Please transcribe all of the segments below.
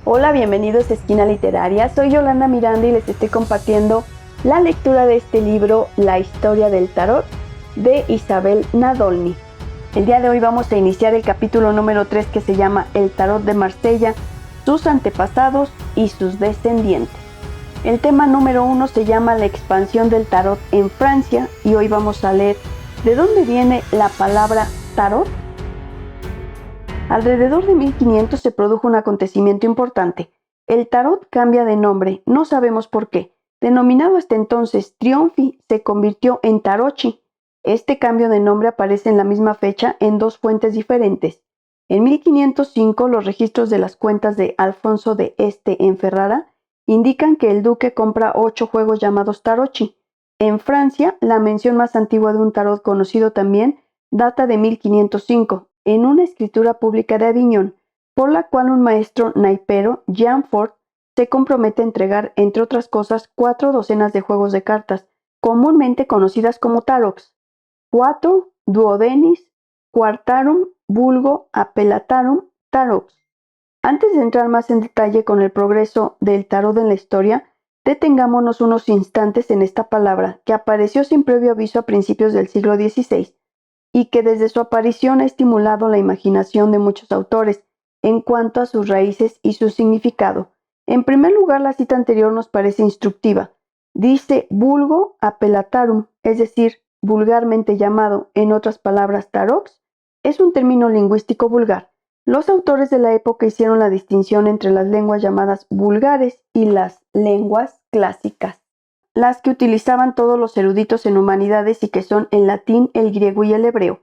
Hola, bienvenidos a Esquina Literaria. Soy Yolanda Miranda y les estoy compartiendo la lectura de este libro, La historia del tarot, de Isabel Nadolny. El día de hoy vamos a iniciar el capítulo número 3 que se llama El tarot de Marsella, sus antepasados y sus descendientes. El tema número 1 se llama La expansión del tarot en Francia y hoy vamos a leer ¿de dónde viene la palabra tarot? Alrededor de 1500 se produjo un acontecimiento importante. El tarot cambia de nombre, no sabemos por qué. Denominado hasta entonces Triomfi, se convirtió en Tarochi. Este cambio de nombre aparece en la misma fecha en dos fuentes diferentes. En 1505, los registros de las cuentas de Alfonso de Este en Ferrara indican que el duque compra 8 juegos llamados Tarochi. En Francia, la mención más antigua de un tarot conocido también data de 1505, en una escritura pública de Aviñón, por la cual un maestro naipero, Jean Fort, se compromete a entregar, entre otras cosas, 4 docenas de juegos de cartas, comúnmente conocidas como tarots, 4 duodenis, quartarum, vulgo, apellatarum, tarots. Antes de entrar más en detalle con el progreso del tarot en la historia, detengámonos unos instantes en esta palabra, que apareció sin previo aviso a principios del siglo XVI, y que desde su aparición ha estimulado la imaginación de muchos autores en cuanto a sus raíces y su significado. En primer lugar, la cita anterior nos parece instructiva. Dice vulgo apellatarum, es decir, vulgarmente llamado, en otras palabras, tarox, es un término lingüístico vulgar. Los autores de la época hicieron la distinción entre las lenguas llamadas vulgares y las lenguas clásicas, las que utilizaban todos los eruditos en humanidades y que son el latín, el griego y el hebreo.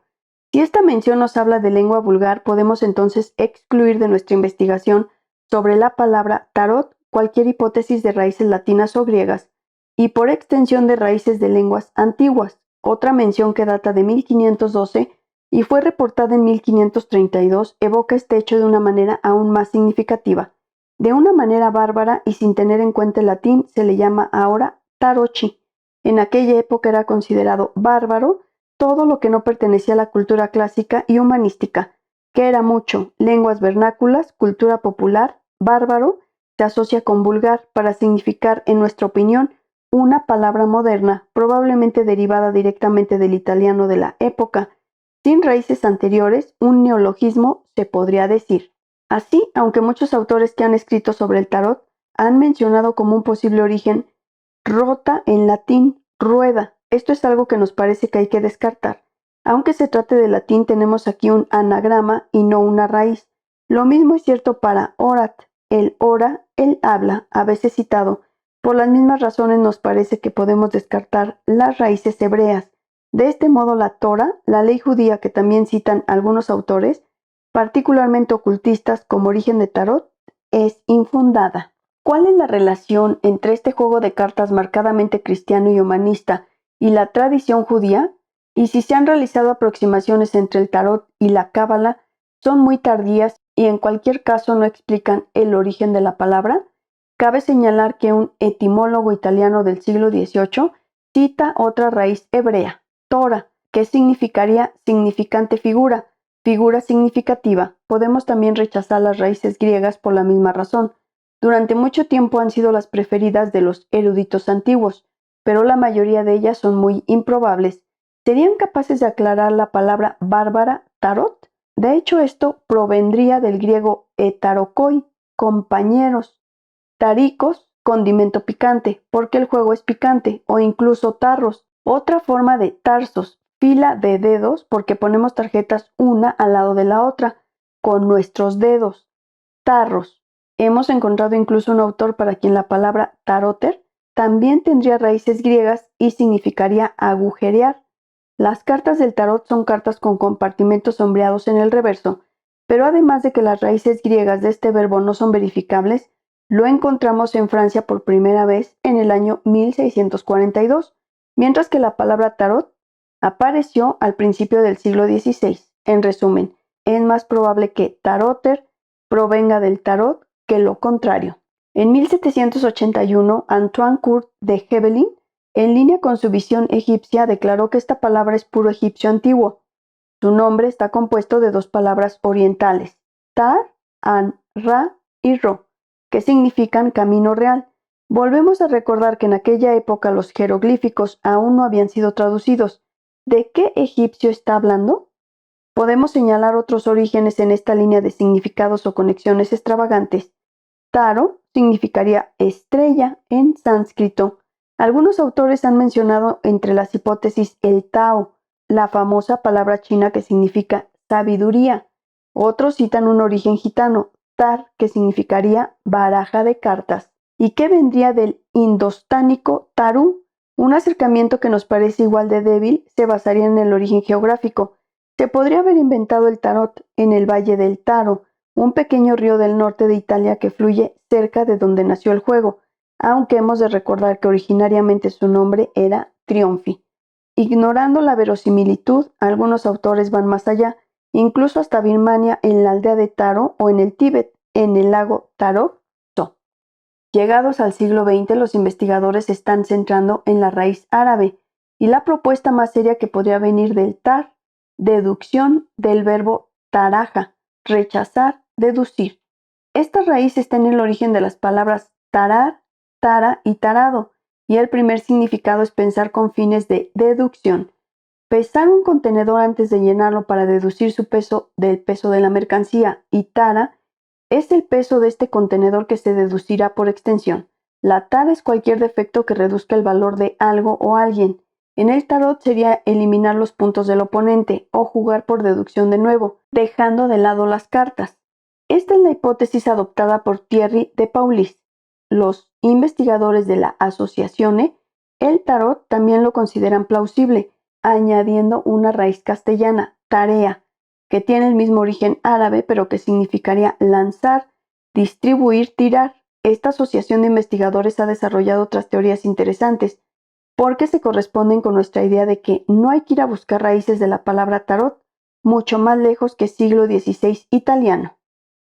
Si esta mención nos habla de lengua vulgar, podemos entonces excluir de nuestra investigación sobre la palabra tarot cualquier hipótesis de raíces latinas o griegas y por extensión de raíces de lenguas antiguas. Otra mención que data de 1512 y fue reportada en 1532 evoca este hecho de una manera aún más significativa. De una manera bárbara y sin tener en cuenta el latín, se le llama ahora tarochi. En aquella época era considerado bárbaro todo lo que no pertenecía a la cultura clásica y humanística, que era mucho, lenguas vernáculas, cultura popular, bárbaro, se asocia con vulgar para significar, en nuestra opinión, una palabra moderna, probablemente derivada directamente del italiano de la época, sin raíces anteriores, un neologismo se podría decir. Así, aunque muchos autores que han escrito sobre el tarot han mencionado como un posible origen rota en latín, rueda. Esto es algo que nos parece que hay que descartar. Aunque se trate de latín, tenemos aquí un anagrama y no una raíz. Lo mismo es cierto para orat, el ora, el habla, a veces citado. Por las mismas razones nos parece que podemos descartar las raíces hebreas. De este modo, la Torah, la ley judía que también citan algunos autores, particularmente ocultistas como origen de tarot, es infundada. ¿Cuál es la relación entre este juego de cartas marcadamente cristiano y humanista y la tradición judía? Y si se han realizado aproximaciones entre el tarot y la cábala, son muy tardías y en cualquier caso no explican el origen de la palabra. Cabe señalar que un etimólogo italiano del siglo XVIII cita otra raíz hebrea, Tora, que significaría significante figura, figura significativa. Podemos también rechazar las raíces griegas por la misma razón. Durante mucho tiempo han sido las preferidas de los eruditos antiguos, pero la mayoría de ellas son muy improbables. ¿Serían capaces de aclarar la palabra bárbara tarot? De hecho, esto provendría del griego etarokoi, compañeros, taricos, condimento picante, porque el juego es picante, o incluso tarros, otra forma de tarsos, fila de dedos, porque ponemos tarjetas una al lado de la otra, con nuestros dedos, tarros. Hemos encontrado incluso un autor para quien la palabra taroter también tendría raíces griegas y significaría agujerear. Las cartas del tarot son cartas con compartimentos sombreados en el reverso, pero además de que las raíces griegas de este verbo no son verificables, lo encontramos en Francia por primera vez en el año 1642, mientras que la palabra tarot apareció al principio del siglo XVI. En resumen, es más probable que taroter provenga del tarot que lo contrario. En 1781, Antoine Court de Hebelin, en línea con su visión egipcia, declaró que esta palabra es puro egipcio antiguo. Su nombre está compuesto de dos palabras orientales, tar, an, ra y ro, que significan camino real. Volvemos a recordar que en aquella época los jeroglíficos aún no habían sido traducidos. ¿De qué egipcio está hablando? Podemos señalar otros orígenes en esta línea de significados o conexiones extravagantes. Taro significaría estrella en sánscrito. Algunos autores han mencionado entre las hipótesis el Tao, la famosa palabra china que significa sabiduría. Otros citan un origen gitano, Tar, que significaría baraja de cartas, y que vendría del indostánico Taru. Un acercamiento que nos parece igual de débil se basaría en el origen geográfico. Se podría haber inventado el tarot en el Valle del Taro, un pequeño río del norte de Italia que fluye cerca de donde nació el juego, aunque hemos de recordar que originariamente su nombre era Trionfi. Ignorando la verosimilitud, algunos autores van más allá, incluso hasta Birmania en la aldea de Taro o en el Tíbet, en el lago Taro. Llegados al siglo XX, los investigadores se están centrando en la raíz árabe y la propuesta más seria que podría venir del tar, deducción del verbo taraja, rechazar, deducir. Esta raíz está en el origen de las palabras tarar, tara y tarado, y el primer significado es pensar con fines de deducción. Pesar un contenedor antes de llenarlo para deducir su peso del peso de la mercancía, y tara es el peso de este contenedor que se deducirá por extensión. La tara es cualquier defecto que reduzca el valor de algo o alguien. En el tarot sería eliminar los puntos del oponente o jugar por deducción de nuevo, dejando de lado las cartas. Esta es la hipótesis adoptada por Thierry de Paulis. Los investigadores de la Asociazione, el tarot también lo consideran plausible, añadiendo una raíz castellana, tarea, que tiene el mismo origen árabe, pero que significaría lanzar, distribuir, tirar. Esta asociación de investigadores ha desarrollado otras teorías interesantes, porque se corresponden con nuestra idea de que no hay que ir a buscar raíces de la palabra tarot, mucho más lejos que siglo XVI italiano.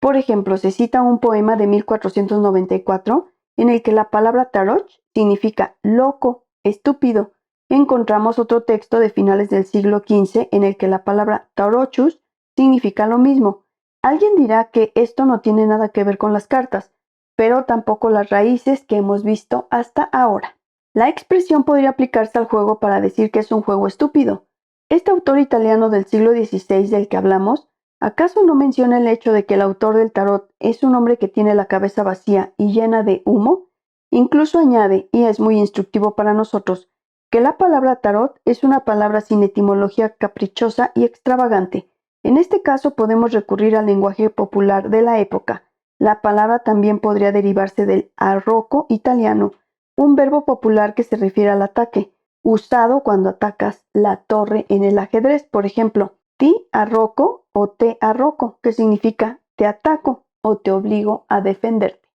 Por ejemplo, se cita un poema de 1494 en el que la palabra tarot significa loco, estúpido. Encontramos otro texto de finales del siglo XV en el que la palabra tarochus significa lo mismo. Alguien dirá que esto no tiene nada que ver con las cartas, pero tampoco las raíces que hemos visto hasta ahora. La expresión podría aplicarse al juego para decir que es un juego estúpido. Este autor italiano del siglo XVI del que hablamos, ¿acaso no menciona el hecho de que el autor del tarot es un hombre que tiene la cabeza vacía y llena de humo? Incluso añade, y es muy instructivo para nosotros, que la palabra tarot es una palabra sin etimología caprichosa y extravagante. En este caso podemos recurrir al lenguaje popular de la época. La palabra también podría derivarse del arroco italiano, un verbo popular que se refiere al ataque, usado cuando atacas la torre en el ajedrez. Por ejemplo, ti arroco o te arroco, que significa te ataco o te obligo a defenderte.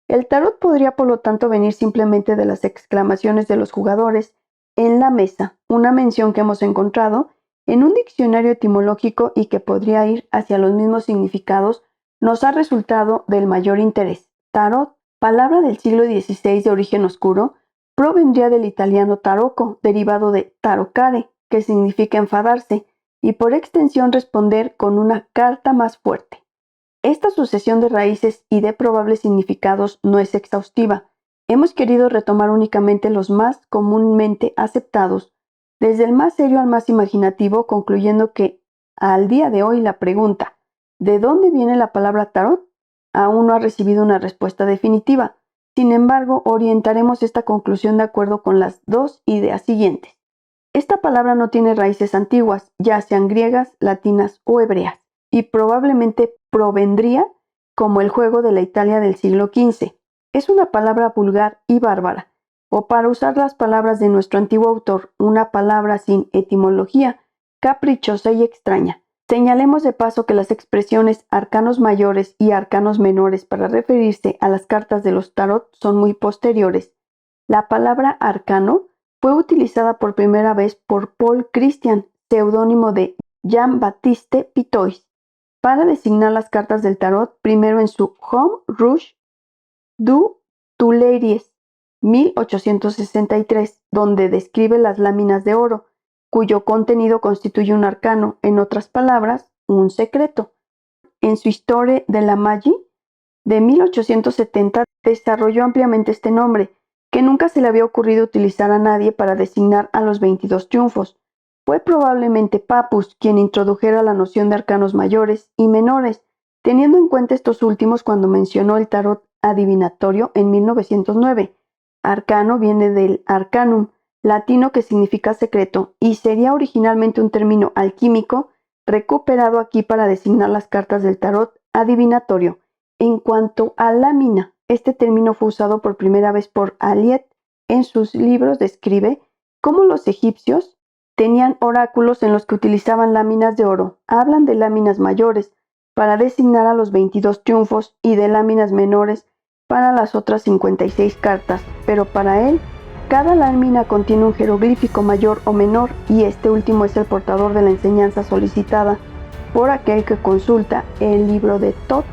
El tarot podría por lo tanto venir simplemente de las exclamaciones de los jugadores en la mesa, una mención que hemos encontrado en un diccionario etimológico y que podría ir hacia los mismos significados, nos ha resultado del mayor interés. Tarot, palabra del siglo XVI de origen oscuro, provendría del italiano tarocco, derivado de tarocare, que significa enfadarse, y por extensión responder con una carta más fuerte. Esta sucesión de raíces y de probables significados no es exhaustiva. Hemos querido retomar únicamente los más comúnmente aceptados, desde el más serio al más imaginativo, concluyendo que, al día de hoy, la pregunta ¿de dónde viene la palabra tarot? Aún no ha recibido una respuesta definitiva. Sin embargo, orientaremos esta conclusión de acuerdo con las dos ideas siguientes. Esta palabra no tiene raíces antiguas, ya sean griegas, latinas o hebreas, y probablemente provendría como el juego de la Italia del siglo XV. Es una palabra vulgar y bárbara, o para usar las palabras de nuestro antiguo autor, una palabra sin etimología, caprichosa y extraña. Señalemos de paso que las expresiones arcanos mayores y arcanos menores para referirse a las cartas de los tarot son muy posteriores. La palabra arcano fue utilizada por primera vez por Paul Christian, seudónimo de Jean-Baptiste Pitois, para designar las cartas del tarot, primero en su Home Rouge du Tuileries, 1863, donde describe las láminas de oro, cuyo contenido constituye un arcano, en otras palabras, un secreto. En su Histoire de la Magie, de 1870 desarrolló ampliamente este nombre, que nunca se le había ocurrido utilizar a nadie para designar a los 22 triunfos. Fue probablemente Papus quien introdujera la noción de arcanos mayores y menores, teniendo en cuenta estos últimos cuando mencionó el tarot adivinatorio en 1909. Arcano viene del arcanum, latino que significa secreto, y sería originalmente un término alquímico recuperado aquí para designar las cartas del tarot adivinatorio. En cuanto a lámina, este término fue usado por primera vez por Aliet en sus libros. Describe cómo los egipcios tenían oráculos en los que utilizaban láminas de oro. Hablan de láminas mayores para designar a los 22 triunfos y de láminas menores para las otras 56 cartas, pero para él, cada lámina contiene un jeroglífico mayor o menor y este último es el portador de la enseñanza solicitada por aquel que consulta el libro de Thoth.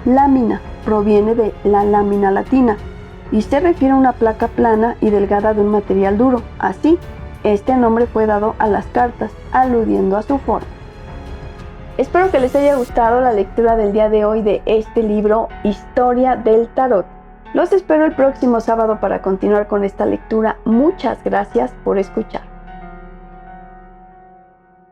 Lámina proviene de la lámina latina y se refiere a una placa plana y delgada de un material duro. Así, este nombre fue dado a las cartas, aludiendo a su forma. Espero que les haya gustado la lectura del día de hoy de este libro, Historia del Tarot. Los espero el próximo sábado para continuar con esta lectura. Muchas gracias por escuchar.